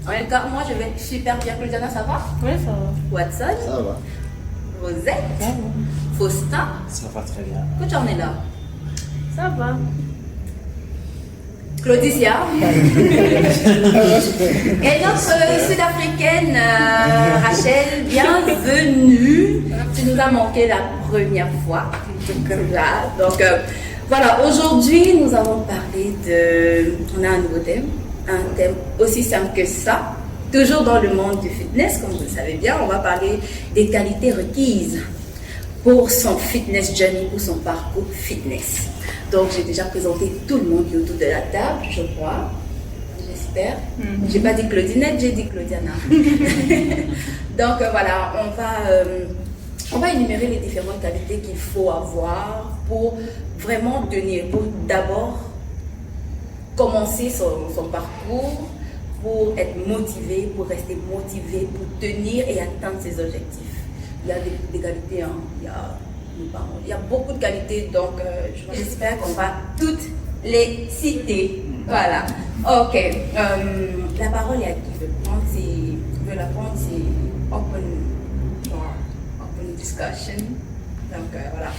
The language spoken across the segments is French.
En tout cas, moi je vais super bien. Claudiana, ça va? Oui, ça va. Watson? Ça va. Rosette? Ça va. Faustin? Ça va très bien. Que tu en es là? Ça va. Claudicia? Et notre sud-africaine Rachel, bienvenue. Tu nous as manqué la première fois. Là. Donc voilà, aujourd'hui nous allons parler de... On a un nouveau thème, un thème aussi simple que ça. Toujours dans le monde du fitness, comme vous le savez bien, on va parler des qualités requises pour son fitness journey, pour son parcours fitness. Donc j'ai déjà présenté tout le monde qui est autour de la table, je crois. J'espère. J'ai pas dit Claudinette, j'ai dit Claudiana. Donc voilà, on va énumérer les différentes qualités qu'il faut avoir pour vraiment tenir, pour d'abord commencer son parcours, pour être motivé, pour rester motivé, pour tenir et atteindre ses objectifs. Il y a des qualités, hein. Il y a beaucoup de qualités, donc j'espère qu'on va toutes les citer. Voilà. Ok. La parole est à qui veut prendre, la prendre, c'est open discussion. Donc voilà.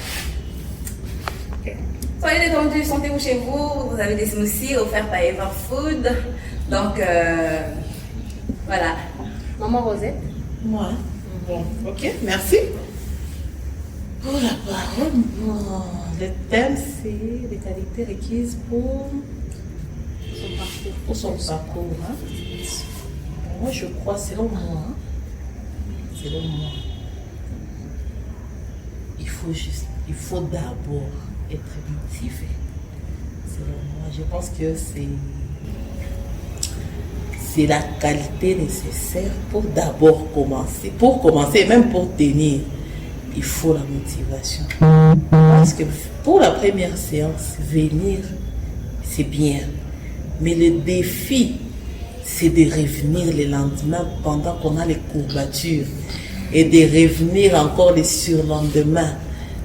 Ok. Soyez détendus, sentez-vous chez vous. Vous avez des smoothies offerts par Eva Food. Donc voilà. Maman Rosette. Moi. Bon, ok, merci. Pour la parole, le thème c'est les qualités requises pour son parcours. Hein. Moi je crois, selon moi, il faut d'abord être motivé. Selon moi, je pense que c'est la qualité nécessaire pour d'abord commencer. Pour commencer, et même pour tenir, il faut la motivation. Parce que pour la première séance, venir, c'est bien. Mais le défi, c'est de revenir le lendemain pendant qu'on a les courbatures et de revenir encore le surlendemain.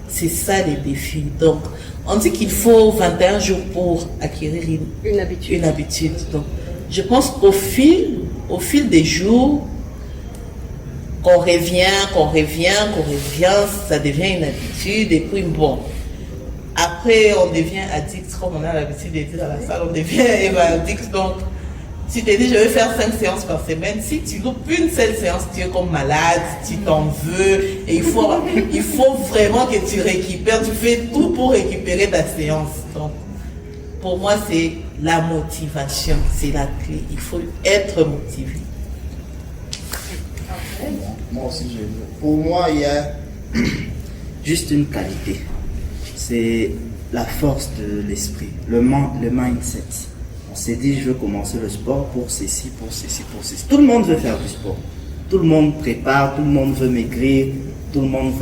C'est ça le défi. Donc, on dit qu'il faut 21 jours pour acquérir une habitude. Donc, je pense qu'au fil des jours, qu'on revient, ça devient une habitude. Et puis bon, après on devient addict, comme on a l'habitude de dire dans la salle, on devient addict. Donc, tu te dis, je vais faire 5 séances par semaine. Si tu loupes une seule séance, tu es comme malade, tu t'en veux. Et il faut vraiment que tu récupères. Tu fais tout pour récupérer ta séance. Donc, pour moi, c'est la motivation. C'est la clé. Il faut être motivé. Moi aussi, pour moi, il y a juste une qualité. C'est la force de l'esprit, le mindset. On s'est dit, je veux commencer le sport pour ceci, pour ceci, pour ceci. Tout le monde veut faire du sport. Tout le monde prépare, tout le monde veut maigrir, tout le monde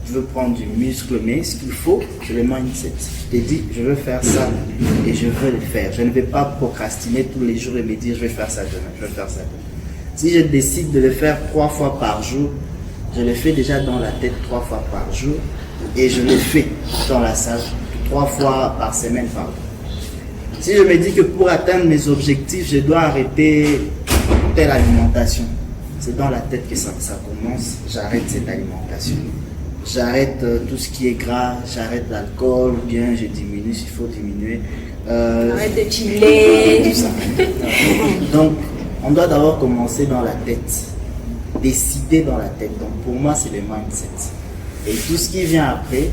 veut prendre du muscle, mais ce qu'il faut, c'est le mindset. Je t'ai dit, je veux faire ça et je veux le faire. Je ne vais pas procrastiner tous les jours et me dire, je vais faire ça demain, je vais faire ça demain. Si je décide de le faire 3 fois par jour, je le fais déjà dans la tête 3 fois par jour et je le fais dans la salle 3 fois par semaine, pardon. Si je me dis que pour atteindre mes objectifs, je dois arrêter telle alimentation, c'est dans la tête que ça commence, j'arrête cette alimentation. J'arrête tout ce qui est gras, j'arrête l'alcool, ou bien je diminue s'il faut diminuer. Arrête de chiller. Tout ça. Donc, on doit d'abord commencer dans la tête, décider dans la tête. Donc pour moi, c'est le mindset. Et tout ce qui vient après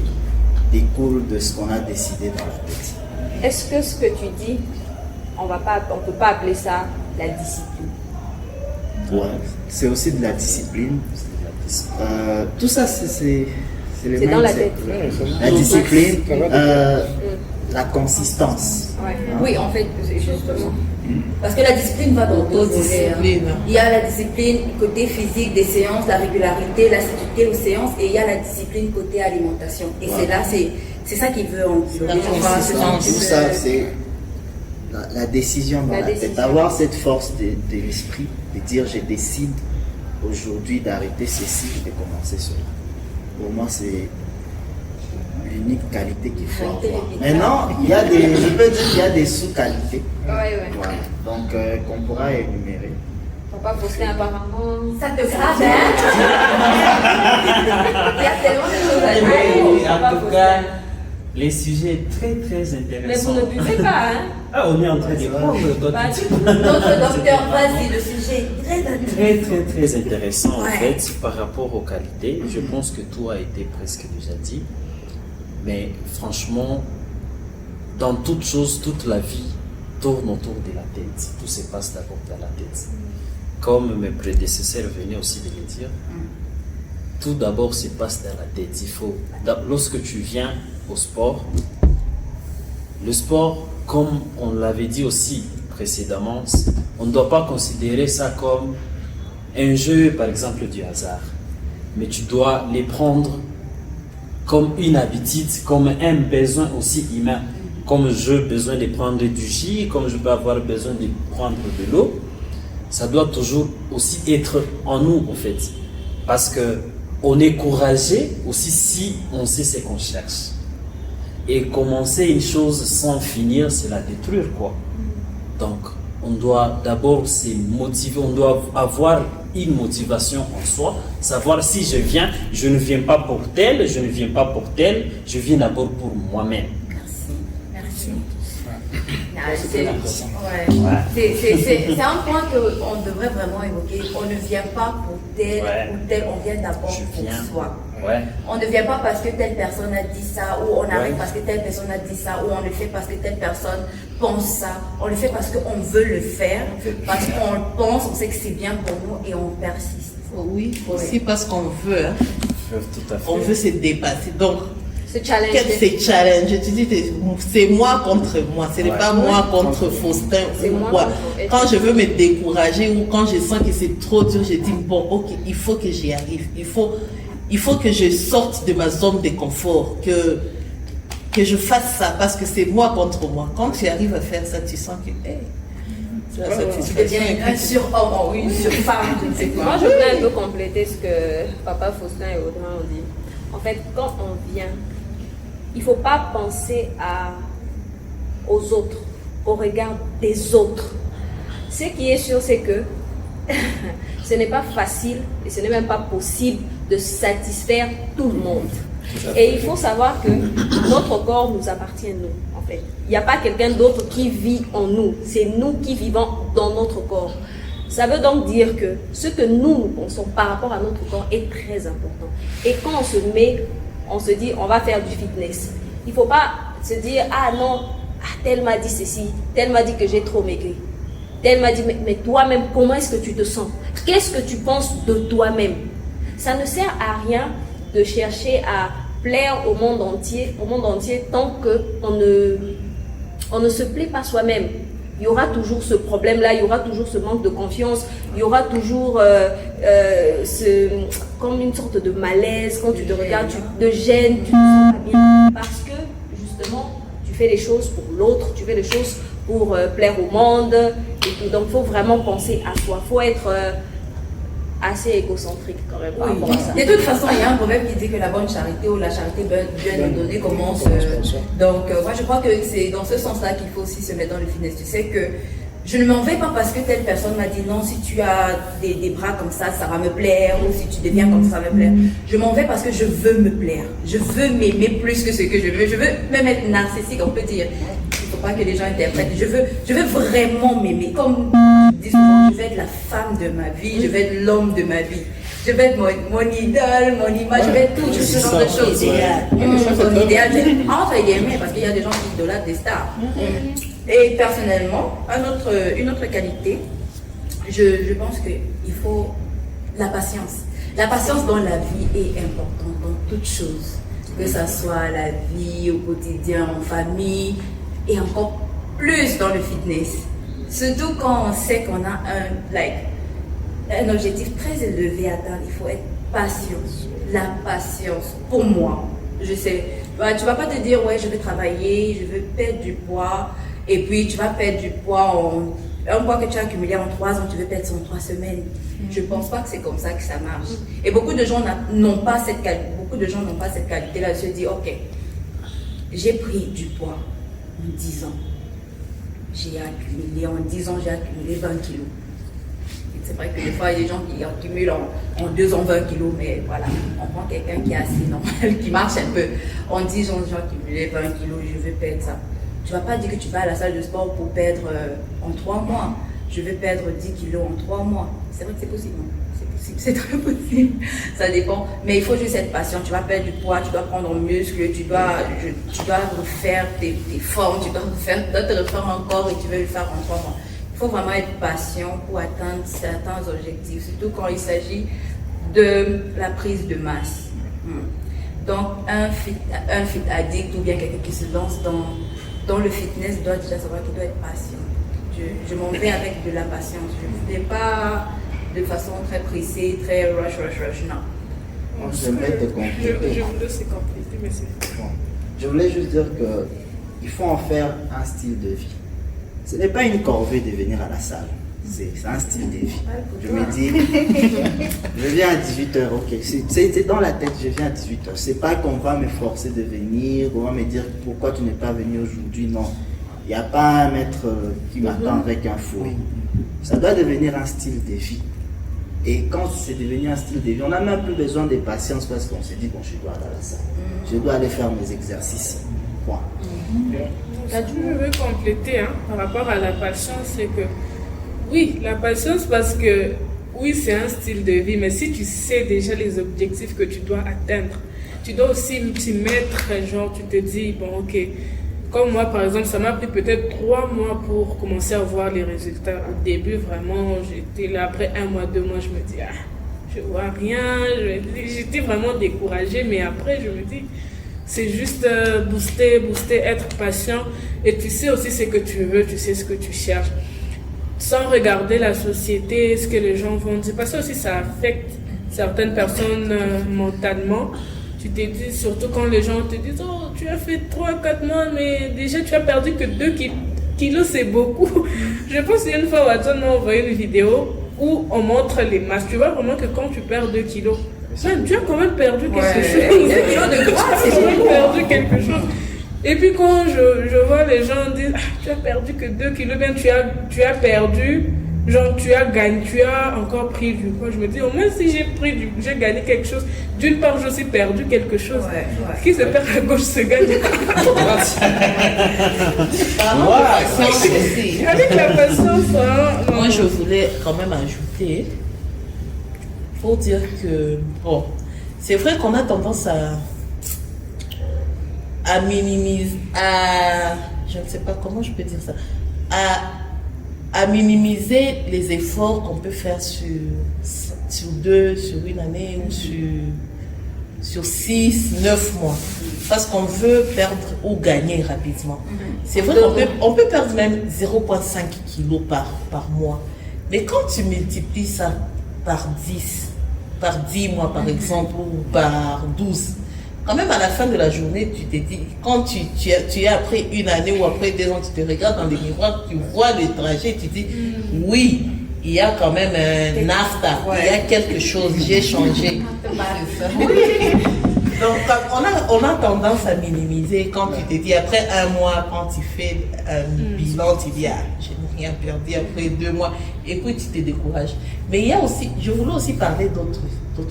découle de ce qu'on a décidé dans la tête. Est-ce que ce que tu dis, on ne peut pas appeler ça la discipline? Ouais, c'est aussi de la discipline. Tout ça, c'est le mindset. C'est dans la tête. La discipline, la consistance. Ouais. Oui, en fait, c'est justement. Parce que la discipline va dans d'autres volets. Il y a la discipline côté physique des séances, la régularité, l'assiduité aux séances, et il y a la discipline côté alimentation. Et c'est là, c'est ça qui veut en dire. Tout ça, c'est la décision dans la tête. Avoir cette force de l'esprit, de dire je décide aujourd'hui d'arrêter ceci et de commencer cela. Pour moi, c'est l'unique qualité qu'il faut avoir. Maintenant, je peux dire qu'il y a des sous-qualités. Ouais. Voilà. Donc, qu'on pourra énumérer. Papa Faustin, apparemment. Ça te grave, hein? Il y a tellement de choses à dire. Mais en tout cas, les sujets très très Mais vous intéressants. ne buvez pas, hein? Ah, on est en train de prendre d'autres. Pas du tout. Notre docteur, vas-y, le sujet est très intéressant. Très très très intéressant en Ouais. fait par rapport aux qualités. Je pense que tout a été presque déjà dit. Mais franchement, dans toute chose, toute la vie tourne autour de la tête. Tout se passe d'abord dans la tête. Comme mes prédécesseurs venaient aussi de le dire, tout d'abord se passe dans la tête. Lorsque tu viens au sport, le sport, comme on l'avait dit aussi précédemment, on ne doit pas considérer ça comme un jeu, par exemple, du hasard. Mais tu dois les prendre comme une habitude, comme un besoin aussi humain. Comme j'ai besoin de prendre du jus, comme je peux avoir besoin de prendre de l'eau, ça doit toujours aussi être en nous, en fait. Parce que on est courageux aussi si on sait ce qu'on cherche. Et commencer une chose sans finir, c'est la détruire, quoi. Donc, on doit d'abord se motiver, on doit avoir une motivation en soi, savoir si je viens, je ne viens pas pour tel, je ne viens pas pour tel, je viens d'abord pour moi-même. Merci. Ouais, C'est un point qu'on devrait vraiment évoquer. On ne vient pas pour tel Ouais. ou tel, on vient d'abord Je pour viens. soi. Ouais. On ne vient pas parce que telle personne a dit ça, ou on arrive Ouais. parce que telle personne a dit ça, ou on le fait parce que telle personne pense ça. On le fait parce qu'on veut le faire, parce qu'on le pense, on sait que c'est bien pour nous et on persiste. Oui, aussi parce qu'on veut, hein. Tout à fait. On veut se dépasser. Donc, Ce challenge. c'est challenge. Tu dis, c'est moi contre moi. Ce n'est Ouais. pas moi contre Faustin. C'est ou moi quoi. contre- Quand je veux me décourager ou quand je sens que c'est trop dur, je dis, bon, ok, il faut que j'y arrive. Il faut que je sorte de ma zone de confort, que je fasse ça parce que c'est moi contre moi. Quand tu arrives à faire ça, tu sens que, hey, tu as Tu satisfaction. deviens un surhomme ou une surfemme, je ne sais Moi, pas. je voudrais un peu compléter ce que Papa Faustin et Audrey ont dit. En fait, quand on vient, il ne faut pas penser aux autres, au regard des autres. Ce qui est sûr, c'est que ce n'est pas facile et ce n'est même pas possible de satisfaire tout le monde. Et il faut savoir que notre corps nous appartient, nous, en fait. Il n'y a pas quelqu'un d'autre qui vit en nous. C'est nous qui vivons dans notre corps. Ça veut donc dire que ce que nous pensons par rapport à notre corps est très important. Et quand on se met, on se dit, on va faire du fitness. Il ne faut pas se dire, ah non, tel m'a dit ceci, tel m'a dit que j'ai trop maigri. Tel m'a dit, mais toi-même, comment est-ce que tu te sens? Qu'est-ce que tu penses de toi-même? Ça ne sert à rien de chercher à plaire au monde entier tant qu'on ne se plaît pas soi-même. Il y aura toujours ce problème-là, il y aura toujours ce manque de confiance, il y aura toujours comme une sorte de malaise quand tu te regardes, de gêne, tu ne te sens pas bien. Parce que justement, tu fais les choses pour l'autre, tu fais les choses pour plaire au monde. Et tout. Donc il faut vraiment penser à soi, il faut être assez égocentrique quand même par rapport à ça. De toute façon, il y a un proverbe qui dit que la bonne charité ou la charité bien nous donner commence. Donc, moi, je crois que c'est dans ce sens-là qu'il faut aussi se mettre dans le fitness. Tu sais que je ne m'en vais pas parce que telle personne m'a dit non, si tu as des bras comme ça va me plaire, ou si tu deviens comme ça va me plaire. Je m'en vais parce que je veux me plaire. Je veux m'aimer plus que ce que je veux. Je veux même être narcissique, on peut dire. Il ne faut pas que les gens interprètent. Je veux vraiment m'aimer. Comme je dis souvent, je veux être la femme de ma vie, je veux être l'homme de ma vie. Je veux être mon idole, mon image, je veux être tout ce genre de choses. Mon idéal, entre guillemets, parce qu'il y a des gens qui idolâtrent des stars. Et personnellement, une autre qualité, je pense qu'il faut la patience. La patience dans la vie est importante, dans toute chose. Que ce soit la vie, au quotidien, en famille, et encore plus dans le fitness. Surtout quand on sait qu'on a un objectif très élevé à atteindre, il faut être patient. La patience, pour moi, je sais, tu vas pas te dire, ouais, je vais travailler, je veux perdre du poids, et puis tu vas perdre du poids un poids que tu as accumulé en 3 ans, tu veux perdre ça en 3 semaines. Je pense pas que c'est comme ça que ça marche. Et beaucoup de gens n'ont pas cette qualité-là, de se dire, ok, j'ai pris du poids en 10 ans. J'ai accumulé, en 10 ans, j'ai accumulé 20 kilos. C'est vrai que des fois, il y a des gens qui accumulent en 2 ans 20 kilos, mais voilà, on prend quelqu'un qui est assez normal, qui marche un peu. En 10 ans, j'ai accumulé 20 kilos, je vais perdre ça. Tu ne vas pas dire que tu vas à la salle de sport pour perdre en 3 mois. Je vais perdre 10 kilos en 3 mois. C'est vrai que c'est possible, non? C'est possible, c'est très possible. Ça dépend. Mais il faut juste être patient. Tu vas perdre du poids, tu dois prendre en muscle, tu dois refaire tes formes, tu dois te refaire encore et tu veux le faire en 3 mois. Il faut vraiment être patient pour atteindre certains objectifs, surtout quand il s'agit de la prise de masse. Donc, un fit addict ou bien quelqu'un qui se lance dans le fitness doit déjà savoir qu'il doit être patient. Je m'en vais avec de la patience. Je ne fais pas de façon très pressée, très rush, non. J'aimerais te compléter. Je voulais se compléter, mais c'est... Bon. Je voulais juste dire qu'il faut en faire un style de vie. Ce n'est pas une corvée de venir à la salle. C'est un style de vie. Je me dis, je viens à 18h, ok. C'est dans la tête, je viens à 18h. C'est pas qu'on va me forcer de venir, on va me dire pourquoi tu n'es pas venu aujourd'hui, non. Il n'y a pas un maître qui m'attend avec un fouet. Ça doit devenir un style de vie. Et quand c'est devenu un style de vie, on n'a même plus besoin de patience parce qu'on se dit, bon, je dois aller à la salle. Je dois aller faire mes exercices. Point. Ce que je veux compléter par rapport à la patience, c'est que oui, la patience parce que oui, c'est un style de vie, mais si tu sais déjà les objectifs que tu dois atteindre, tu dois aussi t'y mettre, genre tu te dis, bon ok, comme moi par exemple, ça m'a pris peut-être 3 mois pour commencer à voir les résultats. Au début, vraiment, j'étais là, après 1 mois, 2 mois, je me dis, je vois rien, j'étais vraiment découragée, mais après je me dis, c'est juste booster, être patient et tu sais aussi ce que tu veux, tu sais ce que tu cherches. Sans regarder la société, ce que les gens vont dire. Parce que aussi ça affecte certaines personnes mentalement. Tu te dis, surtout quand les gens te disent, oh, tu as fait 3-4 mois, mais déjà tu as perdu que 2 kilos, c'est beaucoup. Je pense qu'une fois, Watson m'a envoyé une vidéo où on montre les masses. Tu vois vraiment que quand tu perds 2 kilos, tu as quand même perdu quelque chose. 2 kilos de gras, Tu as quand même perdu quelque chose. Et puis quand je vois les gens dire, tu as perdu que 2 kilos, bien tu as perdu, genre tu as gagné, tu as encore pris du poids. Je me dis, au moins si j'ai gagné quelque chose, d'une part j'ai aussi perdu quelque chose. Ce qui se perd à gauche se gagne. Avec la patience, moi je voulais quand même ajouter pour dire que, bon, c'est vrai qu'on a tendance à minimiser, je ne sais pas comment je peux dire ça, à minimiser les efforts qu'on peut faire sur 1 année ou sur 6, 9 mois. Parce qu'on veut perdre ou gagner rapidement. C'est vrai qu'on peut perdre même 0,5 kg par mois. Mais quand tu multiplies ça par 10 mois par exemple, ou par 12, quand même à la fin de la journée, tu te dis, quand tu es après 1 année ou après 2 ans, tu te regardes dans le miroir, tu vois le trajet, tu dis, oui, il y a quand même un after, il y a quelque chose, j'ai changé. Donc on a tendance à minimiser quand tu te dis, après 1 mois, quand tu fais un bilan, tu dis, je n'ai rien perdu, après 2 mois, et puis tu te décourages. Mais il y a aussi, je voulais aussi parler d'autres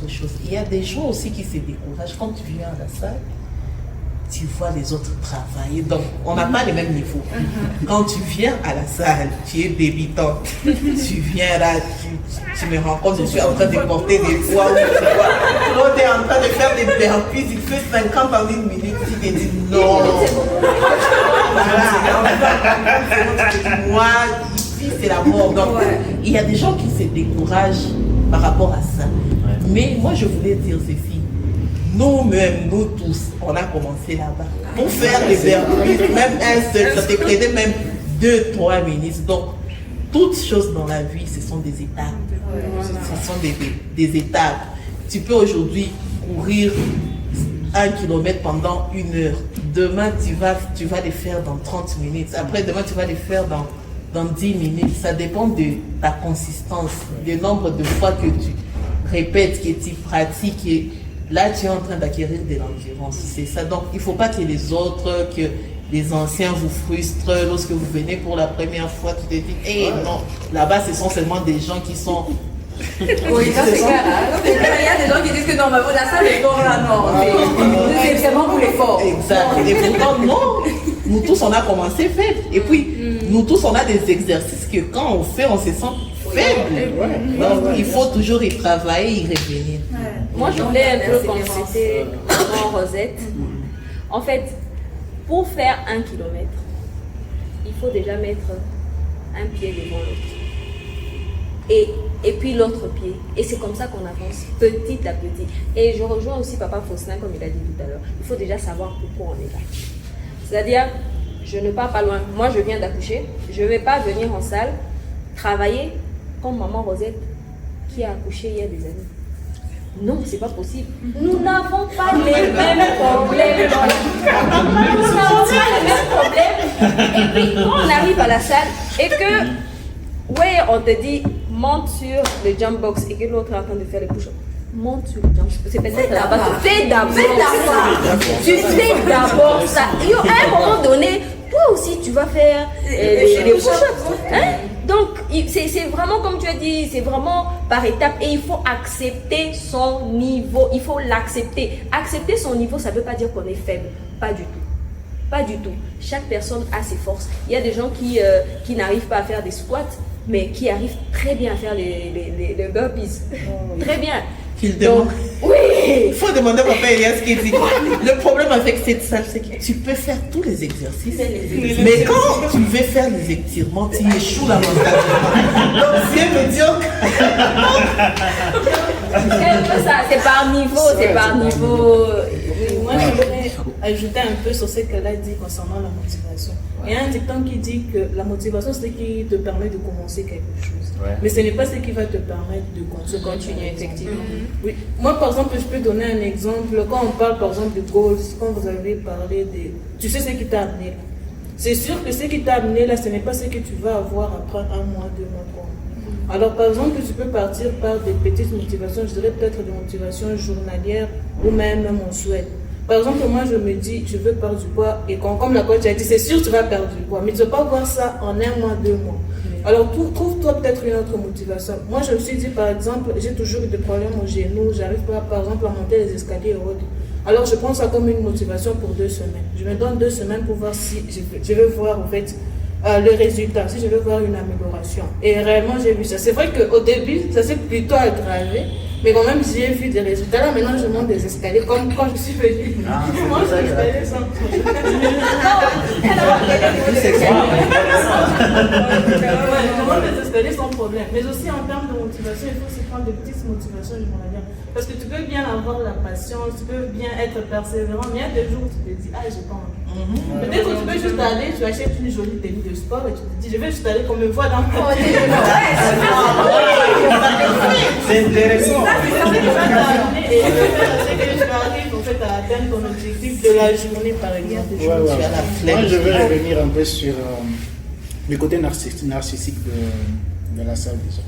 choses. Il y a des gens aussi qui se découragent. Quand tu viens à la salle, tu vois les autres travailler. Donc, on n'a pas le même niveau. Quand tu viens à la salle, tu es débutante. Tu viens là, tu me rencontres, je suis en train de porter des poids. On est en train de faire des burpees, il fait 50 en 1 minute. Tu te dis non. Moi, ici, c'est la mort. Donc, il y a des gens qui se découragent par rapport à ça. Mais moi, je voulais dire ceci. Nous-mêmes, nous tous, on a commencé là-bas. Pour faire les burpees, même un seul, ça te prenait même 2-3 minutes. Donc, toutes choses dans la vie, ce sont des étapes. Ce sont des étapes. Tu peux aujourd'hui courir 1 kilomètre pendant 1 heure. Demain, tu vas les faire dans 30 minutes. Après, demain, tu vas les faire dans 10 minutes. Ça dépend de ta consistance, du nombre de fois que tu répètes, que tu pratiques. Et là, tu es en train d'acquérir de l'endurance. C'est ça. Donc, il ne faut pas que les autres, que les anciens vous frustrent lorsque vous venez pour la première fois, tu te dis, non, là-bas ce sont seulement des gens qui sont... Oui, ça c'est clair. Il y a des gens qui disent que non, mais la salle est bon là, non. C'est seulement pour les forts. Exact. Et pourtant, non, nous tous on a commencé faible. Et puis, nous tous on a des exercices que quand on fait, on se sent faible. Donc, il faut toujours y travailler, y revenir. Moi, je voulais un peu compléter maman Rosette. En fait, pour faire 1 kilomètre, il faut déjà mettre un pied devant l'autre. Et puis l'autre pied. Et c'est comme ça qu'on avance petit à petit. Et je rejoins aussi Papa Faustin, comme il a dit tout à l'heure. Il faut déjà savoir pourquoi on est là. C'est-à-dire, je ne pars pas loin. Moi, je viens d'accoucher. Je ne vais pas venir en salle travailler comme maman Rosette qui a accouché il y a des années. Non, c'est pas possible. Nous n'avons pas les mêmes problèmes. Nous n'avons pas les mêmes problèmes. Et puis, quand on arrive à la salle et que, ouais, on te dit, monte sur le jump box et que l'autre est en train de faire les push-ups. Monte sur le jump box. C'est peut-être là-bas. Fais d'abord ça. Tu fais d'abord ça. Et à un moment donné, toi aussi, tu vas faire les push-ups. Hein? Donc, c'est vraiment comme tu as dit, c'est vraiment par étapes et il faut accepter son niveau. Il faut l'accepter. Accepter son niveau, ça ne veut pas dire qu'on est faible. Pas du tout. Pas du tout. Chaque personne a ses forces. Il y a des gens qui n'arrivent pas à faire des squats, mais qui arrivent très bien à faire les burpees. Très bien. Qu'il demande. Oui. Il faut demander à Papa Elias ce qu'il dit. Le problème avec cette salle, c'est que tu peux faire tous les exercices. Mais quand tu veux faire les étirements, tu échoues lamentablement. Donc c'est médiocre. C'est par niveau, c'est par niveau. Moi, je voudrais ajouter un peu sur ce qu'elle a dit concernant la motivation. Il y a un dicton qui dit que la motivation, c'est ce qui te permet de commencer quelque chose. Mais ce n'est pas ce qui va te permettre de continuer, effectivement. Oui. Moi, par exemple, je peux donner un exemple. Quand on parle, par exemple, de goals, quand vous avez parlé de... Tu sais ce qui t'a amené là. C'est sûr que ce qui t'a amené là, ce n'est pas ce que tu vas avoir après 1 mois, 2 mois, 3 mois. Alors, par exemple, tu peux partir par des petites motivations, je dirais peut-être des motivations journalières ou même mensuelles. Par exemple, moi, je me dis, je veux perdre du poids, et comme la coach a dit, c'est sûr que tu vas perdre du poids, mais tu ne veux pas voir ça en 1 mois, 2 mois. Alors, trouve-toi peut-être une autre motivation. Moi, je me suis dit, par exemple, j'ai toujours eu des problèmes aux genoux, j'arrive pas, par exemple, à monter les escaliers et autres. Alors, je prends ça comme une motivation pour 2 semaines. Je me donne 2 semaines pour voir si je veux voir, en fait, le résultat, si je veux voir une amélioration. Et réellement, j'ai vu ça. C'est vrai qu'au début, ça s'est plutôt aggravé, mais quand même, j'ai vu des résultats. Là, maintenant, je monte des escaliers, comme quand je suis venue. Je monte des escaliers sans problème. Je monte des escaliers sans problème. Mais aussi, en termes de motivation, il faut se prendre des petites motivations journalières. Parce que tu peux bien avoir la patience, tu peux bien être persévérant, mais il y a des jours où tu te dis, ah, j'ai pas envie. Peut-être que tu peux juste aller, tu achètes une jolie tenue de sport et tu te dis, je vais juste aller qu'on me voit dans le C'est intéressant. Et tu arrives en fait à atteindre ton objectif de la journée, par exemple. Moi, je veux revenir un peu sur le côté narcissique de la salle déjà.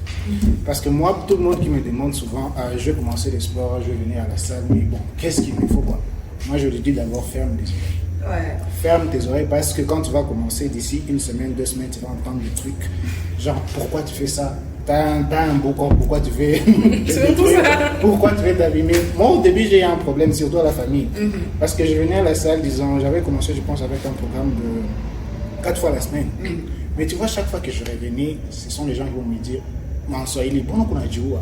Parce que moi, tout le monde qui me demande souvent, je vais commencer le sport, je vais venir à la salle, mais bon, qu'est-ce qu'il me faut quoi? Moi, je lui dis d'abord ferme les oreilles. Ferme tes oreilles parce que quand tu vas commencer d'ici 1 semaine, 2 semaines, tu vas entendre des trucs. Genre, pourquoi tu fais ça? T'as un beau corps, pourquoi tu fais pourquoi tu veux t'abîmer? Moi, au début, j'ai eu un problème, surtout à la famille. Parce que je venais à la salle disant, j'avais commencé, je pense, avec un programme de 4 fois la semaine. Mais tu vois, chaque fois que je revenais, ce sont les gens qui vont me dire, il est bon qu'on a dit où?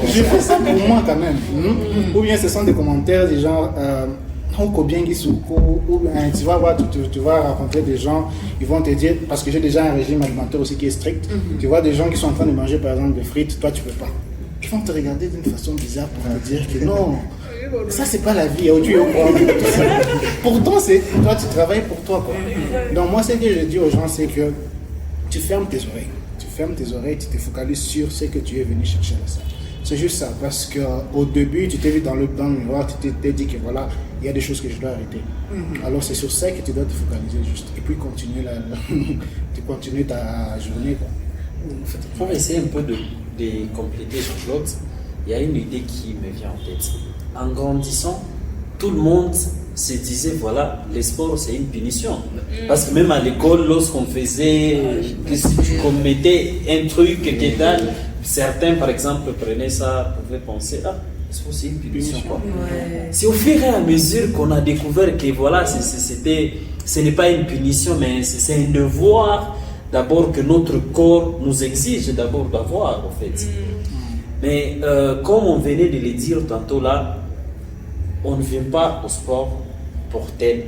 Je fais ça pour moi quand même. Ou bien ce sont des commentaires des gens, ou bien tu vas voir, tu vas rencontrer des gens, ils vont te dire, parce que j'ai déjà un régime alimentaire aussi qui est strict, tu vois des gens qui sont en train de manger par exemple des frites, toi tu peux pas. Ils vont te regarder d'une façon bizarre pour te dire que non, ça c'est pas la vie, pourtant toi tu travailles pour toi quoi. Donc moi ce que je dis aux gens c'est que tu fermes tes oreilles, tu te focalises sur ce que tu es venu chercher à la salle. C'est juste ça, parce qu'au début, tu t'es vu dans le miroir, tu t'es dit que voilà, il y a des choses que je dois arrêter. Alors c'est sur ça que tu dois te focaliser juste. Et puis tu continues ta journée. Quoi. Pour essayer un peu de compléter Jean-Claude, il y a une idée qui me vient en tête. En grandissant, tout le monde se disait, voilà, le sport c'est une punition. Parce que même à l'école, lorsqu'on faisait, que si tu commettais un truc que tal, certains par exemple prenaient ça, pouvaient penser, ah, le sport c'est une punition quoi. Ouais. C'est au fur et à mesure qu'on a découvert que voilà, ce n'est pas une punition, mais c'est un devoir d'abord que notre corps nous exige d'abord d'avoir en fait. Mais comme on venait de le dire tantôt là, on ne vient pas au sport pour tel,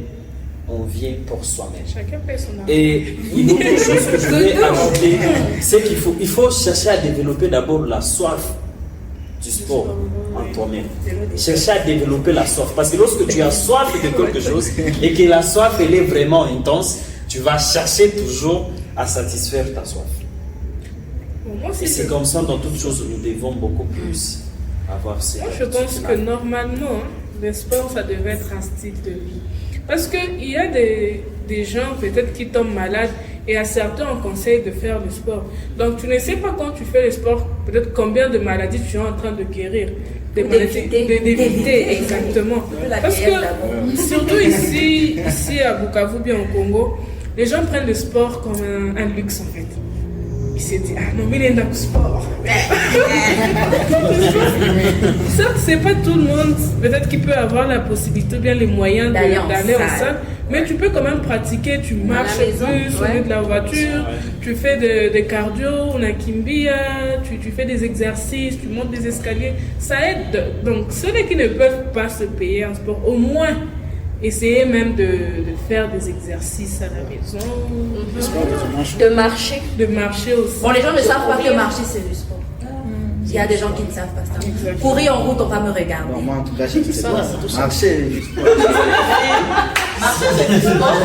on vient pour soi-même. Chacun fait son argent. Et une autre chose que je voulais ajouter, c'est qu'il faut chercher à développer d'abord la soif du sport en toi-même. Chercher à développer la soif. Parce que lorsque tu as soif de quelque chose et que la soif elle est vraiment intense, tu vas chercher toujours à satisfaire ta soif. Bon, moi, Et c'est comme ça dans toutes choses, nous devons beaucoup plus avoir ces Moi, je pense que normalement, le sport, ça devrait être un style de vie. Parce qu'il y a des gens peut-être qui tombent malades et à certains on conseille de faire le sport. Donc tu ne sais pas quand tu fais le sport, peut-être combien de maladies tu es en train de guérir. Des maladies, d'éviter, exactement. Parce que surtout ici à Bukavu, bien au Congo, les gens prennent le sport comme un luxe en fait. Il s'est dit, ah non, mais il est dans le sport. Certes, c'est pas tout le monde, peut-être qui peut avoir la possibilité, bien les moyens d'aller en salle, mais tu peux quand même pratiquer, tu marches plus au lieu de la voiture, tu fais de cardio, on a kimbia, tu fais des exercices, tu montes des escaliers, ça aide. Donc, ceux qui ne peuvent pas se payer un sport, au moins, essayez même de faire des exercices à la maison, de marcher aussi. Bon, les gens ne savent pas que marcher c'est du sport. Il y a des gens qui ne savent pas ça. Courir en route, on va me regarder. Bon, moi, en tout cas, je sais pas. Marcher, c'est du sport.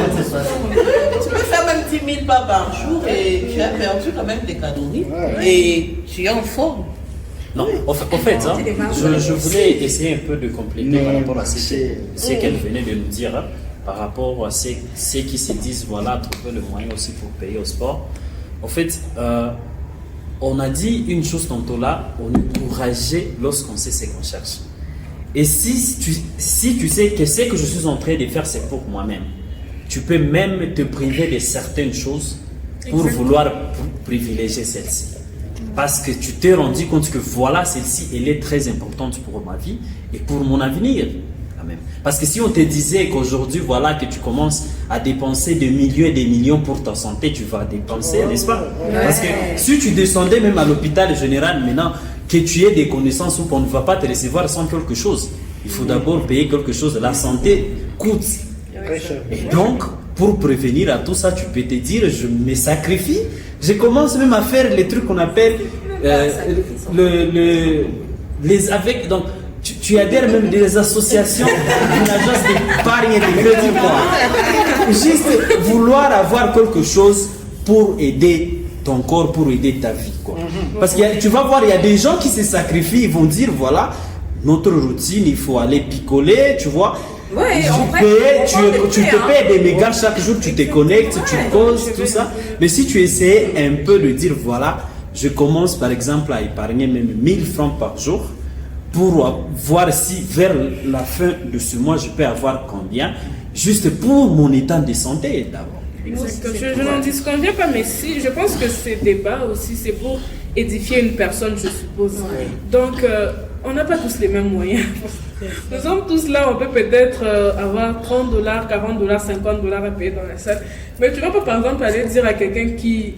Tu peux faire même 10 000 pas par jour et tu as perdu quand même des calories et tu es en forme. Non, en fait, hein, je voulais essayer un peu de compléter par rapport à ce qu'elle venait de nous dire, hein, par rapport à ceux qui se disent, voilà, trouver le moyen aussi pour payer au sport. En fait, on a dit une chose tantôt là, on est encouragé lorsqu'on sait ce qu'on cherche. Et si tu sais que ce que je suis en train de faire, c'est pour moi-même, tu peux même te priver de certaines choses pour vouloir privilégier celle-ci. Parce que tu t'es rendu compte que voilà, celle-ci, elle est très importante pour ma vie et pour mon avenir. Quand même. Parce que si on te disait qu'aujourd'hui, voilà, que tu commences à dépenser des millions et des millions pour ta santé, tu vas dépenser, n'est-ce pas? Parce que si tu descendais même à l'hôpital général maintenant, que tu aies des connaissances où on ne va pas te recevoir sans quelque chose, il faut d'abord payer quelque chose. La santé coûte. Et donc, pour prévenir à tout ça, tu peux te dire, je me sacrifie. Je commence même à faire les trucs qu'on appelle avec. Donc, tu adhères même des associations, une agence d'épargne et de crédit. Juste vouloir avoir quelque chose pour aider ton corps, pour aider ta vie. Quoi. Parce que tu vas voir, il y a des gens qui se sacrifient, ils vont dire voilà, notre routine, il faut aller picoler, tu vois. Ouais, tu te payes des mégas chaque jour, tu te connectes, tu causes, tout ça. Mais si tu essaies un peu de dire, voilà, je commence par exemple à épargner même 1000 francs par jour pour voir si vers la fin de ce mois, je peux avoir combien, juste pour mon état de santé d'abord. Je n'en disconviens pas, mais si, je pense que ces débats aussi, c'est pour édifier une personne, je suppose. Donc, on n'a pas tous les mêmes moyens. Nous sommes tous là, on peut peut-être avoir $30, $40, $50 à payer dans la salle. Mais tu ne vas pas, par exemple, aller dire à quelqu'un qui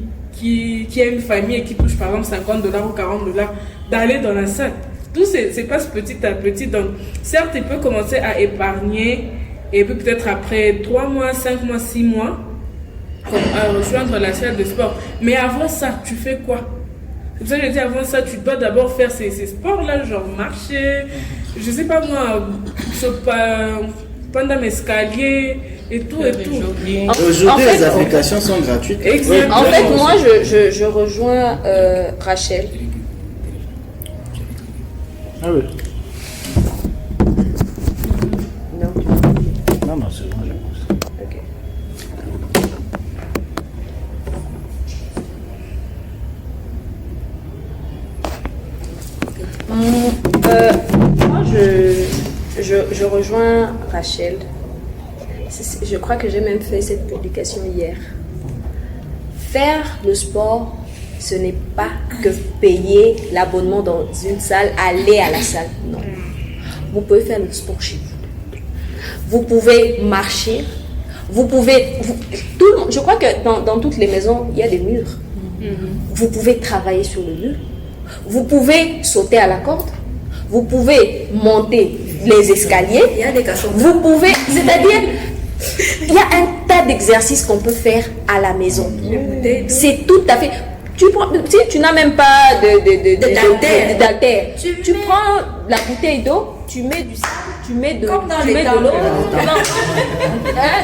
a une famille et qui touche, par exemple, $50 ou $40 d'aller dans la salle. Tout se passe petit à petit. Donc, certes, il peut commencer à épargner et puis peut-être après 3 mois, 5 mois, 6 mois, à rejoindre la salle de sport. Mais avant ça, tu fais quoi? C'est pour ça que je dis avant ça, tu dois d'abord faire ces sports-là, genre marcher, je sais pas moi, prendre un escalier et tout et tout. Aujourd'hui, les applications sont gratuites. Exactement. En fait, moi, je rejoins Rachel. Ah oui. Non. Non, c'est bon, j'écoute. Ok. Moi, je rejoins Rachel je crois que j'ai même fait cette publication hier. Faire le sport, ce n'est pas que payer l'abonnement dans une salle, aller à la salle. Non. Vous pouvez faire le sport chez vous. Vous pouvez marcher. Vous pouvez... tout le monde, je crois que dans toutes les maisons, il y a des murs. Vous pouvez travailler sur le mur. Vous pouvez sauter à la corde. Vous pouvez monter les escaliers. Il y a des garçons. Vous pouvez... C'est-à-dire, il y a un tas d'exercices qu'on peut faire à la maison. C'est tout à fait... Si tu n'as même pas d'haltère, tu prends la bouteille d'eau, tu mets du sable, tu mets de l'eau.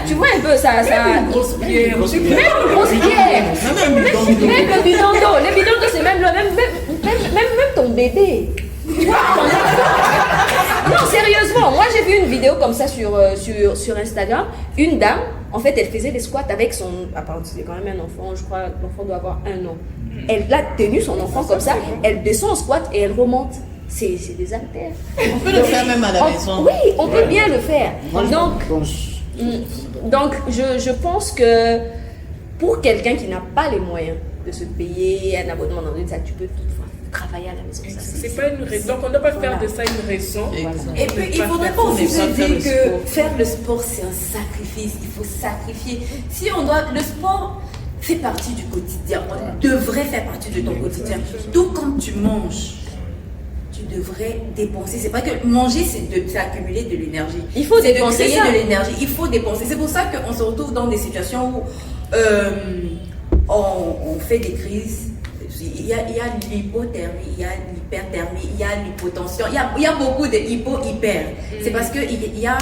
Tu vois un peu ça. Une grosse pierre. Même une grosse pierre. Même le bidon d'eau. Le bidon d'eau, c'est même ton bébé. Non, sérieusement, moi j'ai vu une vidéo comme ça sur Instagram. Une dame, en fait, elle faisait des squats avec son... Apparemment, c'est quand même un enfant, je crois l'enfant doit avoir 1 an. Elle a tenu son enfant comme ça, elle descend en squat et elle remonte. C'est des haltères. On peut le faire même à la maison. Oui, on peut bien le faire. Donc, je pense que pour quelqu'un qui n'a pas les moyens de se payer un abonnement dans une salle, tu peux toutefois travailler à la maison. C'est pas une raison. Donc on ne doit pas faire de ça une raison. Et puis il ne faudrait pas aussi se dire que faire le sport c'est un sacrifice, il faut sacrifier. Si on doit, le sport fait partie du quotidien, on devrait faire partie de ton quotidien. Tout comme tu manges, tu devrais dépenser. C'est pas que manger c'est accumuler de l'énergie. Il faut dépenser de l'énergie. Il faut dépenser. C'est pour ça qu'on se retrouve dans des situations où on fait des crises. Il y a l'hypothermie, il y a l'hyperthermie, il y a l'hypotension, il y a beaucoup de hypo-hyper. C'est parce qu'il y a,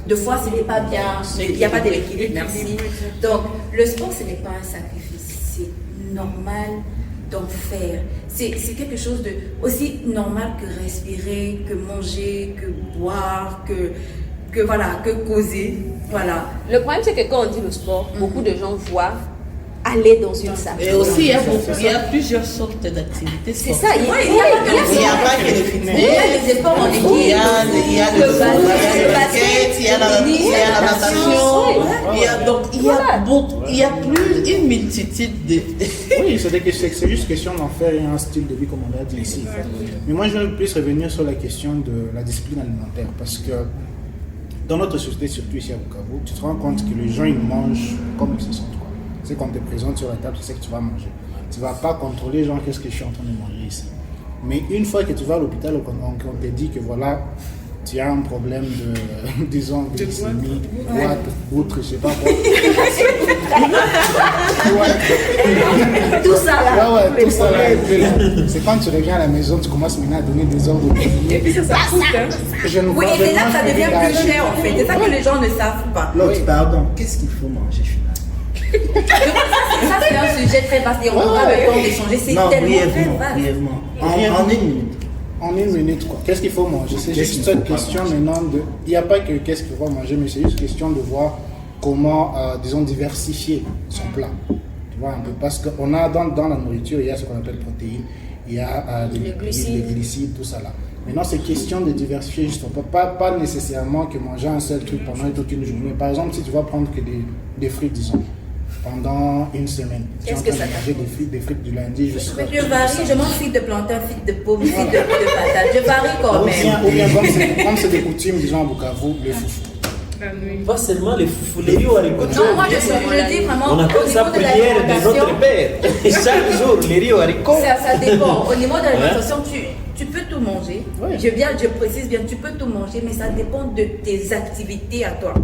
deux fois, ce n'est pas bien, il n'y a pas d'équilibre, merci. Donc, le sport, ce n'est pas un sacrifice, c'est normal d'en faire. C'est quelque chose de aussi normal que respirer, que manger, que boire, que causer. Voilà. Le problème, c'est que quand on dit le sport, beaucoup de gens voient aller dans une salle. Et aussi, il y a plusieurs sortes d'activités. C'est ça, il y a pas que le fitness. Il y a les sports en équipe. Il y a le basket, il y a la natation. Donc, il y a plus une multitude de... Oui, c'est juste question d'en faire un style de vie comme on l'a dit ici. Mais moi, je veux plus revenir sur la question de la discipline alimentaire. Parce que dans notre société, surtout ici à Bukavu, tu te rends compte que les gens, ils mangent comme ils se sentent. C'est qu'on te présente sur la table, c'est ce que tu vas manger. Tu ne vas pas contrôler, genre, qu'est-ce que je suis en train de manger ici. Mais une fois que tu vas à l'hôpital, on te dit que voilà, tu as un problème de, disons, glycémie, outre, je sais pas quoi. Tout ça là. Ouais, tout ça là. C'est quand tu reviens à la maison, tu commences maintenant à donner des ordres. Et puis ça coûte, hein. Oui, et c'est là que ça devient plus cher en fait. C'est ça que les gens ne savent pas. L'autre, pardon, qu'est-ce qu'il faut manger finalement? Ça, c'est un sujet très vaste et on aura le temps d'échanger. C'est tellement brièvement. En 1 minute. En 1 minute, quoi. Qu'est-ce qu'il faut manger? C'est juste une question maintenant de... Il n'y a pas que qu'est-ce qu'il faut manger, mais c'est juste question de voir comment, disons, diversifier son plat. Tu vois un peu? Parce qu'on a dans la nourriture, il y a ce qu'on appelle protéines, il y a les glucides, tout ça là. Maintenant, c'est question de diversifier justement. Pas nécessairement que manger un seul truc pendant toute une journée. Par exemple, si tu vas prendre que des frites, disons, pendant une semaine. Qu'est-ce que ça manger des frites du lundi jusqu'à... Je varie, je mange frites de plantain, frites de pommes, frites de patates. Je varie quand même. Ou bien comme c'est des coutumes, disons à Bukavu, les foufous. Pas seulement les foufous, les riz haricots. Non, moi je dis vraiment on appelle ça prière de notre Père. Et chaque jour, les riz haricots. Ça dépend. Au niveau de l'alimentation, tu peux tout manger. Oui. Je précise bien, tu peux tout manger, mais ça dépend de tes activités à toi.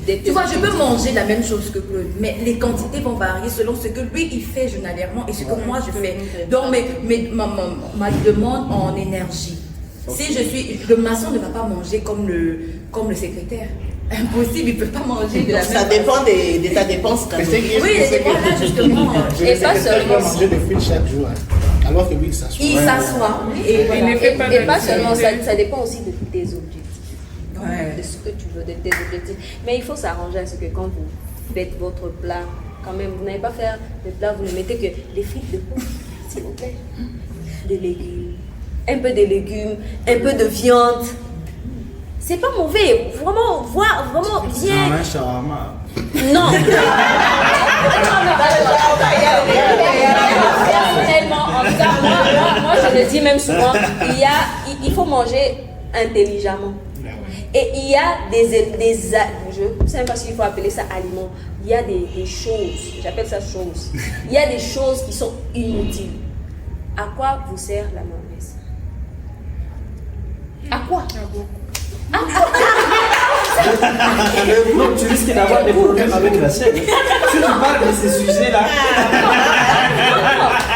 Tu vois, je peux manger la même chose que Claude, mais les quantités vont varier selon ce que lui il fait journalièrement et ce que moi je fais. Donc ma demande en énergie. Si le maçon ne va pas manger comme le secrétaire. Impossible, il ne peut pas manger de la même Ça dépend de ta dépense. Oui, les dépenses là justement. Et pas seulement manger des fruits chaque jour. Alors que lui, il s'assoit. Il s'assoit. Et pas seulement, ça dépend aussi de tes objectifs. De ce que tu veux, de tes objectifs. Mais il faut s'arranger à ce que quand vous faites votre plat, quand même, vous n'allez pas faire le plat, vous ne mettez que des frites de pommes, s'il vous plaît. Des légumes, un peu de légumes, un peu de viande. C'est pas mauvais, vraiment, voir vraiment C'est bien. un shawarma. Non. Personnellement, en tout cas, moi, je le dis même souvent, il faut manger intelligemment. Et il y a je ne sais même pas s'il faut appeler ça aliments. Il y a des choses, j'appelle ça choses. Il y a des choses qui sont inutiles. À quoi vous sert la mayonnaise? À quoi? Non, tu risques d'avoir des problèmes avec la chaîne. Si tu parles de ces sujets-là.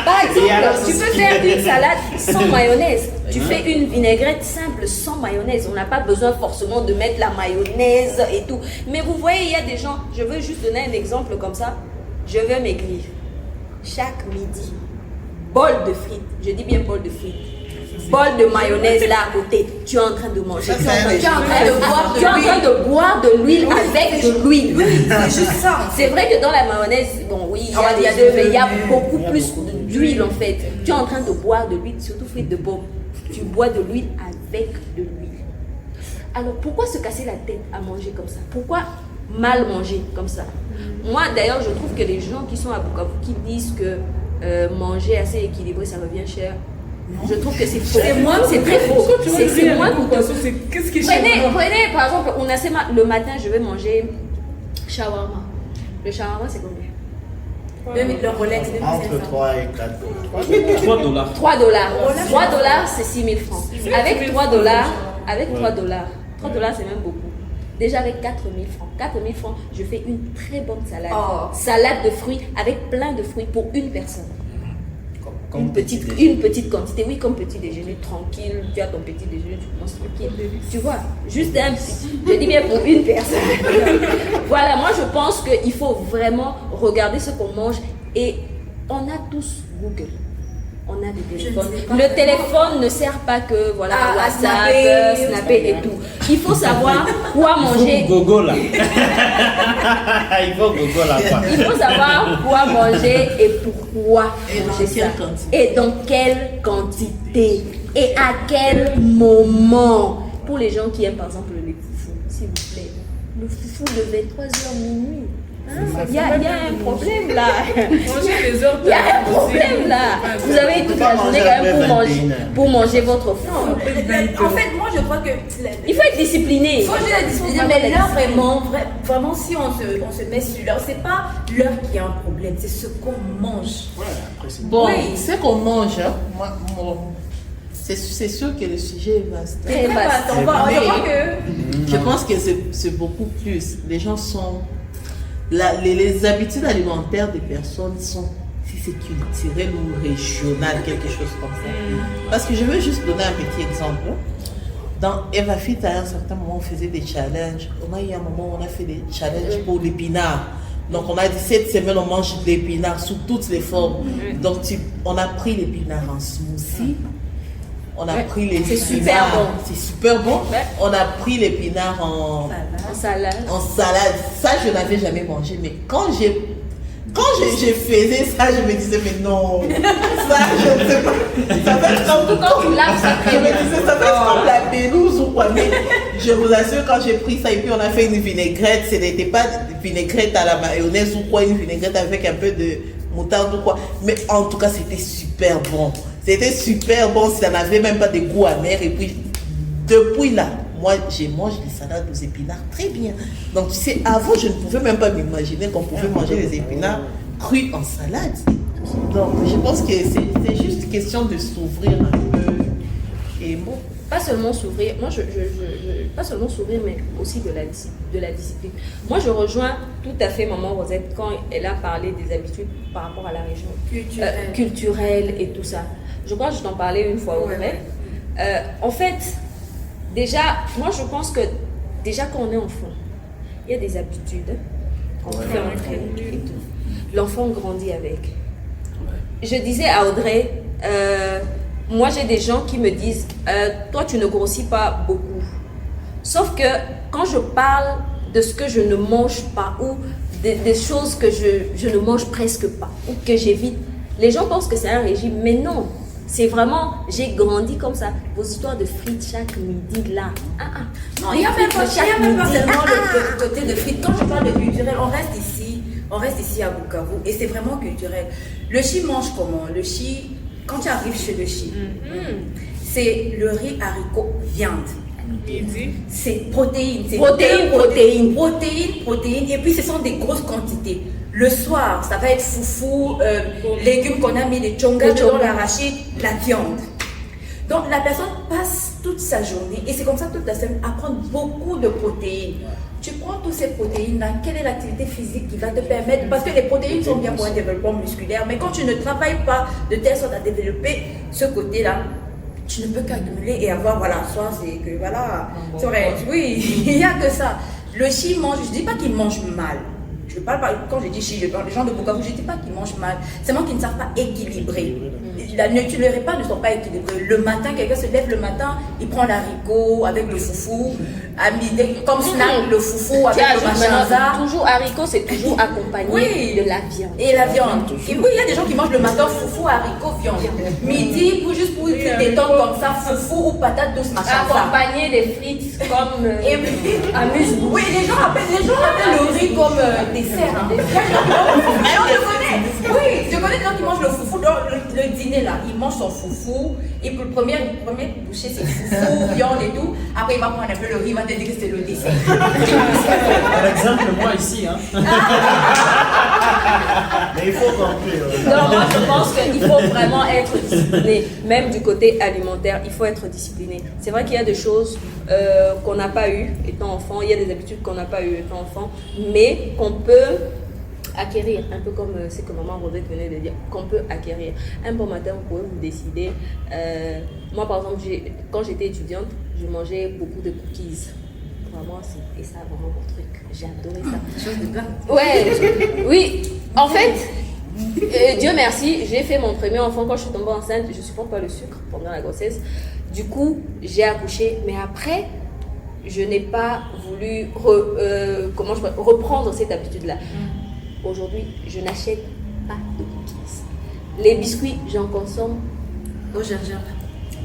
Par exemple, alors, tu peux faire une salade sans mayonnaise. Tu fais une vinaigrette simple sans mayonnaise. On n'a pas besoin forcément de mettre la mayonnaise et tout. Mais vous voyez, il y a des gens, je veux juste donner un exemple comme ça. Je veux maigrir. Chaque midi, bol de frites. Je dis bien bol de frites. Bol de mayonnaise là à côté, tu es en train de manger. Tu es en train de boire de l'huile avec de l'huile. C'est juste ça. C'est vrai que dans la mayonnaise, bon oui, il y a beaucoup plus d'huile en fait. Tu es en train de boire de l'huile, surtout frites de pomme. Tu bois de l'huile avec de l'huile. Alors pourquoi se casser la tête à manger comme ça? Pourquoi mal manger comme ça? Moi d'ailleurs, je trouve que les gens qui sont à Bukavu qui disent que manger assez équilibré ça revient cher. Je trouve que c'est faux. C'est très faux. C'est moins coûteux. Qu'est-ce qui Prenez par exemple, on a le matin, je vais manger shawarma. Le shawarma, c'est combien? Le Rolex, Entre 3 et 4 $3. 3 dollars. 3 dollars, c'est 6 000 francs. Avec 3 dollars, c'est même beaucoup. Déjà avec 4 000 francs. 4 000 francs, je fais une très bonne salade. Salade de fruits avec plein de fruits pour une personne. Une petite quantité, oui, comme petit déjeuner tranquille. Tu as ton petit déjeuner, tu commences tranquille. Tu vois, juste un petit. Je dis bien pour une personne. Voilà, moi je pense qu'il faut vraiment regarder ce qu'on mange et on a tous Google. On a des téléphones. Le téléphone ne sert pas que voilà, WhatsApp, snapper et tout. Il faut savoir quoi manger. Gogo là. Il faut gogo là quoi. Il faut savoir quoi manger et pourquoi manger ça. Et dans quelle quantité. Et à quel moment. Pour les gens qui aiment par exemple les foufous, s'il vous plaît. Le foufou de 23h minuit. Il y a un problème là. Il y a un problème là. Vous avez toute la journée quand même pour manger votre foufou. En fait, moi je crois que il faut être discipliné. Il faut être discipliné, mais là vraiment, si on se met sur l'heure, c'est pas l'heure qui a un problème, c'est ce qu'on mange. Bon, ce qu'on mange, hein, c'est sûr que le sujet est vaste. Très vaste. Je pense que c'est beaucoup plus. Les gens sont... les habitudes alimentaires des personnes sont, si c'est culturel ou régional, quelque chose comme ça. Parce que je veux juste donner un petit exemple. Dans Eva Fit, à un certain moment, on faisait des challenges. On a eu un moment où on a fait des challenges pour l'épinard. Donc on a dit cette semaine, on mange de l'épinard sous toutes les formes. Donc on a pris l'épinard en smoothie. On a pris les c'est super bon. C'est super bon. On a pris l'épinard en salade. Ça, je n'avais jamais mangé. Mais quand je faisais ça, je me disais, mais non, ça, je ne sais pas. Ça va être comme quand tu laves ça. Je me disais, ça va être comme la pelouse ou quoi. Mais je vous assure, quand j'ai pris ça et puis on a fait une vinaigrette, ce n'était pas une vinaigrette à la mayonnaise ou quoi, une vinaigrette avec un peu de moutarde ou quoi. Mais en tout cas, c'était super bon. C'était super bon, ça n'avait même pas de goût amer. Et puis, depuis là, moi, je mange des salades aux épinards très bien. Donc, tu sais, avant, je ne pouvais même pas m'imaginer qu'on pouvait manger les épinards crus en salade. Donc, je pense que c'est juste question de s'ouvrir un peu. Et bon. Pas seulement s'ouvrir, moi pas seulement s'ouvrir, mais aussi de la discipline. Moi, je rejoins tout à fait Maman Rosette quand elle a parlé des habitudes par rapport à la région culturelle et tout ça. Je crois que je t'en parlais une fois au vrai. En fait, déjà, moi je pense que déjà quand on est enfant, il y a des habitudes qu'on fait entrer et tout. L'enfant grandit avec. Je disais à Audrey, moi j'ai des gens qui me disent, toi tu ne grossis pas beaucoup. Sauf que quand je parle de ce que je ne mange pas ou des choses que je ne mange presque pas ou que j'évite, les gens pensent que c'est un régime, mais non. C'est vraiment, j'ai grandi comme ça. Vos histoires de frites chaque midi là. Non, il n'y a même pas seulement le côté de frites. Quand je parle de culturel, on reste ici à Bukavu et c'est vraiment culturel. Le Chi mange comment? Le Chi, quand tu arrives chez le Chi, c'est le riz, haricot, viande. C'est protéines. Protéines. Et puis ce sont des grosses quantités. Le soir, ça va être foufou, légumes qu'on a mis, des chongas, dans l'arachide, la viande. Donc la personne passe toute sa journée et c'est comme ça toute la semaine à prendre beaucoup de protéines. Tu prends toutes ces protéines-là, quelle est l'activité physique qui va te permettre? Parce que les protéines sont bien pour un développement musculaire, mais quand tu ne travailles pas de telle sorte à développer ce côté-là, tu ne peux qu'accumuler et avoir, voilà, soit c'est que, voilà, c'est vrai, oui, il n'y a que ça. Le Chi mange, je ne dis pas qu'il mange mal. Je parle pas, quand je dis Chi, je parle des gens de Bukavu, je ne dis pas qu'ils mangent mal. C'est moi qui ne savent pas équilibrer. Les repas ne sont pas équilibrés. Le matin, quelqu'un se lève le matin, il prend l'haricot avec le foufou, à midi, comme snack, le foufou avec le machanza. Toujours haricot, c'est toujours accompagné de la viande. Et la viande. Et oui, il y a des gens qui mangent le matin foufou, haricot, viande. Midi, juste pour se détendre comme ça, foufou ou patate douce, machanza. Accompagné des frites comme amuse-bouche. Oui, les gens appellent le riz comme dessert. Hein. On le connaît. Oui, je connais des gens qui mangent le foufou dans le dîner là. Il mange son foufou et pour le premier bouchée c'est foufou, viande et tout. Après il va prendre un peu le riz, il va te dire que c'est le dessert. Par exemple, moi ici, hein. Mais il faut conclure. Non, moi je pense qu'il faut vraiment être discipliné. Même du côté alimentaire, il faut être discipliné. C'est vrai qu'il y a des choses qu'on n'a pas eues étant enfant, il y a des habitudes qu'on n'a pas eues étant enfant, mais qu'on peut acquérir, un peu comme ce que maman Rosette venait de dire, qu'on peut acquérir. Un bon matin, vous pouvez vous décider. Moi, par exemple, quand j'étais étudiante, je mangeais beaucoup de cookies. Vraiment, c'était ça vraiment mon truc. J'ai adoré ça. Chose de bien. Ouais, oui. En fait, Dieu merci, j'ai fait mon premier enfant quand je suis tombée enceinte. Je ne supporte pas le sucre pendant la grossesse. Du coup, j'ai accouché. Mais après, je n'ai pas voulu reprendre cette habitude-là. Aujourd'hui, je n'achète pas de cookies. Les biscuits, j'en consomme Au gingembre.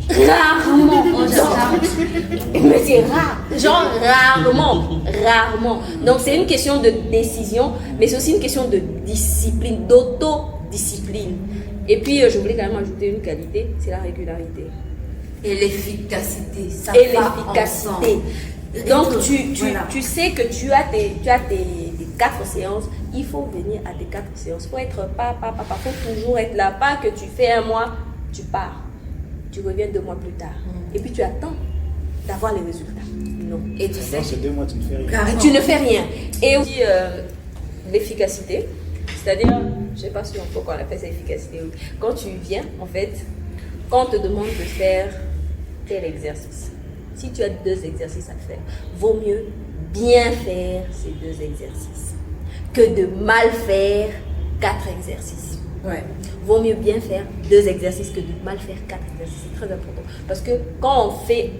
rarement en gingembre. Mais c'est rare. Genre rarement. Donc c'est une question de décision, mais c'est aussi une question de discipline, d'autodiscipline. Et puis je voulais quand même ajouter une qualité, c'est la régularité. Et l'efficacité. Ça Et va l'efficacité. ensemble. Donc Voilà. tu sais que tu as tes 4 séances, il faut venir à tes 4 séances. Il faut être faut toujours être là. Pas que tu fais un mois, tu pars. Tu reviens 2 mois plus tard. Et puis tu attends d'avoir les résultats. Non. Et tu sais, Dans ces 2 mois, tu ne fais rien. carrément. Tu ne fais rien. Et aussi l'efficacité. C'est-à-dire, je ne sais pas si on peut qu'on appelle ça efficacité. Quand tu viens, en fait, quand on te demande de faire tel exercice, si tu as 2 exercices à faire, vaut mieux bien faire ces 2 exercices que de mal faire 4 exercices. Ouais. Vaut mieux bien faire 2 exercices que de mal faire 4 exercices. C'est très important. Parce que quand on fait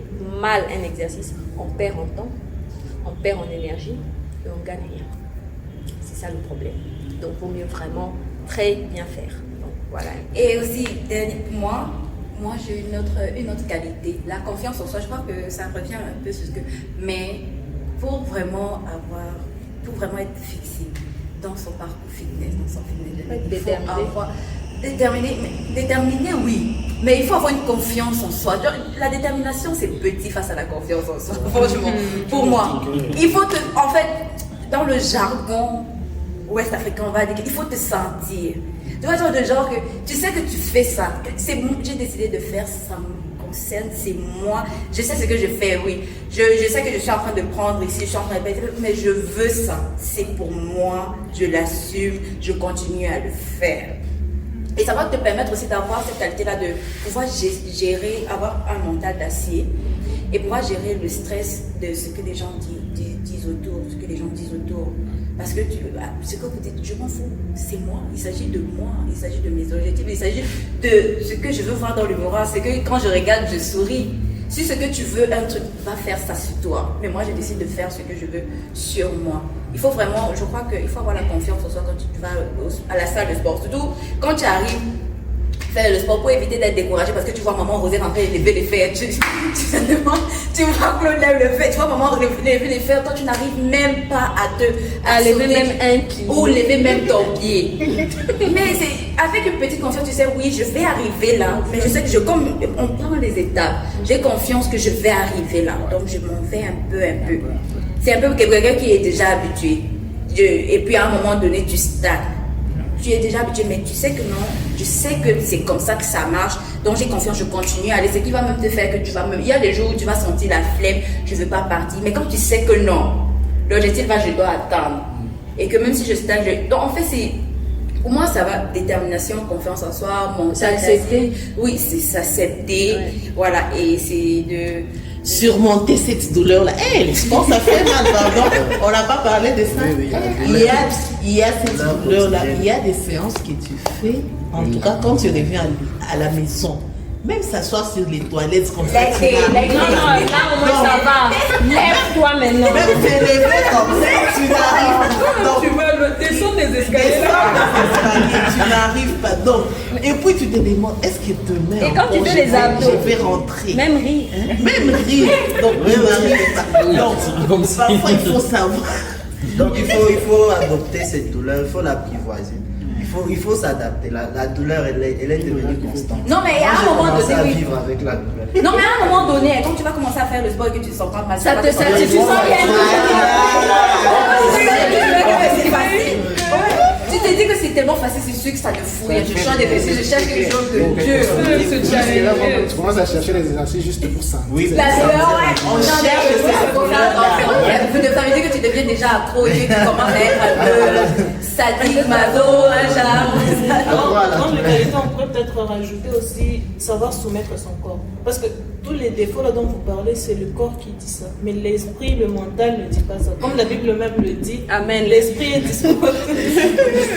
mal un exercice, on perd en temps, on perd en énergie et on gagne rien. C'est ça le problème. Donc, vaut mieux vraiment très bien faire. Donc, voilà. Et aussi, moi j'ai une autre qualité, la confiance en soi. Je crois que ça revient un peu sur ce que... Mais pour vraiment être fixé dans son parcours fitness, dans son fitness, déterminé, oui. Mais il faut avoir une confiance en soi. La détermination, c'est petit face à la confiance en soi. Franchement, pour moi. Il faut en fait, dans le jargon ouest-africain, on va dire qu'il faut te sentir. Tu vois, genre de genre que tu sais que tu fais ça. J'ai décidé de faire ça. concerne, c'est moi. Je sais ce que je fais, oui. Je sais que je suis en train de prendre ici, je suis en train de répéter, mais je veux ça. C'est pour moi, je l'assume, je continue à le faire. Et ça va te permettre aussi d'avoir cette qualité-là de pouvoir gérer, avoir un mental d'acier et pouvoir gérer le stress de ce que les gens disent autour, ce que les gens disent autour. Parce que ce que vous dites, je m'en fous, c'est moi, il s'agit de moi, il s'agit de mes objectifs, il s'agit de ce que je veux voir dans le miroir, c'est que quand je regarde, je souris. Si ce que tu veux, un truc, va faire ça sur toi. Mais moi, je décide de faire ce que je veux sur moi. Il faut vraiment, je crois qu'il faut avoir la confiance en soi quand tu vas à la salle de sport. Surtout, quand tu arrives, faire le sport pour éviter d'être découragé parce que tu vois maman Rosée en train de lever les fers. Tu vois Claude lève le fer, tu vois maman lever les fers, toi tu n'arrives même pas à lever même un pied. Ou lever même ton pied. Mais c'est avec une petite confiance, tu sais, oui, je vais arriver là. Mais je sais que comme on prend les étapes, j'ai confiance que je vais arriver là. Donc je m'en fais un peu. C'est un peu quelqu'un qui est déjà habitué. Et puis à un moment donné, tu stagnes. Tu es déjà habitué, mais tu sais que non, je sais que c'est comme ça que ça marche, donc j'ai confiance, je continue à aller. Ce qui va même te faire que tu vas même. Il y a des jours où tu vas sentir la flemme, je ne veux pas partir, mais quand tu sais que non, l'objectif va, je dois attendre, et que même si je stagne, donc en fait, c'est. Pour moi, ça va détermination, confiance en soi, s'accepter. Oui, c'est s'accepter, voilà, et c'est de. Surmonter cette douleur-là. Le sport, ça fait mal, pardon. On n'a pas parlé de ça. Il y a cette douleur-là. Il y a des séances que tu fais, en tout cas, quand tu reviens à la maison. Même s'asseoir sur les toilettes comme ça. Non, là au moins ça va. Lève-toi maintenant. Même te lever comme ça, tu n'arrives. Tu vas descendre des escaliers. Tu n'arrives pas. Donc, et puis tu te demandes, est-ce que demain, et quand tu fais les abdos, je vais rentrer. Même rire. Même rire. Donc, tu n'arrives pas. Donc, parfois, il faut savoir. Donc, il faut adopter cette douleur, il faut l'apprivoiser. Il faut s'adapter. La douleur, elle est devenue constante. Non, mais à un moment donné, à vivre avec la douleur. Non, mais à un moment donné, quand tu vas commencer à faire le sport et que tu te sens pas mal, ça te satisfait. Tu sens bien. C'est facile. Tu te dis que c'est tellement facile, c'est sûr que ça te fouille. Je change des vessies, je cherche quelque chose de dur. Tu commences à chercher les exercices juste pour ça. Oui, La douleur, ouais. On cherche vous devez dire que tu deviens déjà accro et que tu commences à être un peu sadique, maso, un genre. Dans le qualité, on pourrait peut-être rajouter aussi savoir soumettre son corps. Parce que tous les défauts là dont vous parlez, c'est le corps qui dit ça. Mais l'esprit, le mental ne dit pas ça. Comme la Bible même le dit, Amen. L'esprit est disposé.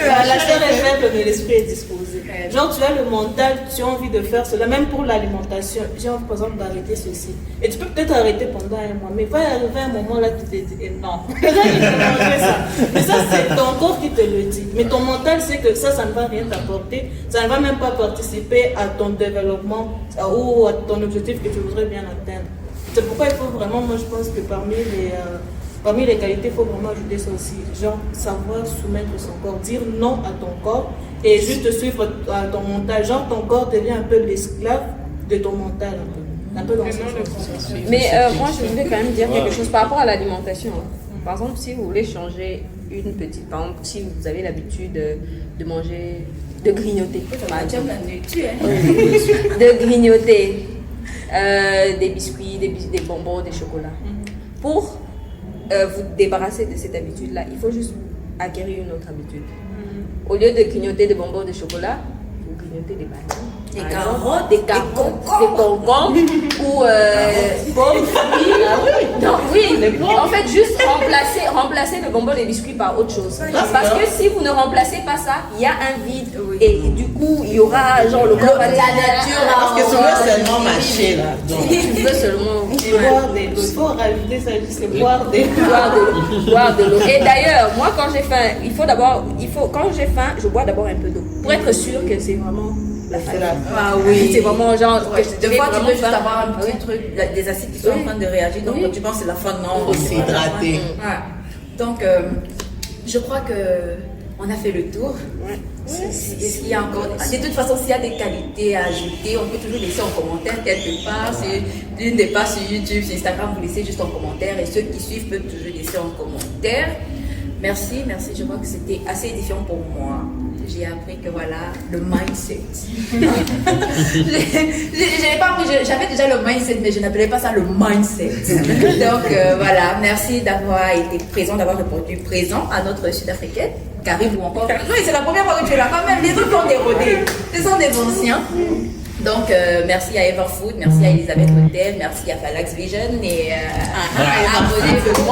La chair est faible, mais l'esprit est disposé. Genre, tu as le mental, tu as envie de faire cela, même pour l'alimentation. J'ai envie, par exemple, d'arrêter ceci. Et tu peux peut-être arrêter pendant un mois, mais va arriver un moment là, tu te dis, non. Là, il faut manger ça. Mais ça, c'est ton corps qui te le dit. Mais ton mental sait que ça ne va rien t'apporter. Ça ne va même pas participer à ton développement ou à ton objectif que tu voudrais bien atteindre. C'est pourquoi il faut vraiment, moi je pense que parmi les qualités, il faut vraiment ajouter ça aussi. Genre, savoir soumettre son corps, dire non à ton corps et juste suivre ton mental. Genre, ton corps devient un peu l'esclave de ton mental. Un peu dans ce sens. Mais moi, je voulais quand même dire quelque chose par rapport à l'alimentation. Par exemple, si vous voulez changer une petite, par exemple, si vous avez l'habitude de manger, de grignoter, de grignoter des biscuits, des bonbons, des chocolats. Pour vous débarrasser de cette habitude-là, il faut juste acquérir une autre habitude. Au lieu de grignoter des bonbons de chocolat, vous grignotez des bananes. Des carottes, des concombres ou pommes, fruits. Non, oui, en fait, juste remplacer le bonbon et les biscuits par autre chose. Parce que si vous ne remplacez pas ça, il y a un vide. Et du coup, il y aura genre le corps de la nature. Parce que tu veux seulement mâcher là. Donc. Tu veux seulement boire de l'eau. Il faut rajouter ça, juste boire de l'eau. Boire de l'eau. Et d'ailleurs, moi, quand j'ai faim, quand j'ai faim, je bois d'abord un peu d'eau. Pour être sûr que c'est vraiment la faim. Ah oui. C'est vraiment genre. Des fois, tu peux juste avoir un petit truc, des acides qui sont en train de réagir. Donc, quand tu penses que c'est la faim, non. Il faut s'hydrater. Donc, je crois que on a fait le tour. Est-ce qu'il y a encore. De toute façon, s'il y a des qualités à ajouter, on peut toujours laisser en commentaire quelque part. C'est l'une des pages sur YouTube, sur Instagram, vous laissez juste en commentaire. Et ceux qui suivent peuvent toujours laisser en commentaire. Merci. Je crois que c'était assez édifiant pour moi. J'ai appris que voilà, le mindset. J'avais déjà le mindset, mais je n'appelais pas ça le mindset. Donc voilà, merci d'avoir été présent, d'avoir répondu présent à notre Sud-Africaine. Karim ou encore. Oui, c'est la première fois que tu es là quand même. Les autres sont dérodés. Ce sont des anciens. Donc, merci à Everfood, merci à Elisabeth Hotel, merci à Falax Vision et à abonnez-vous.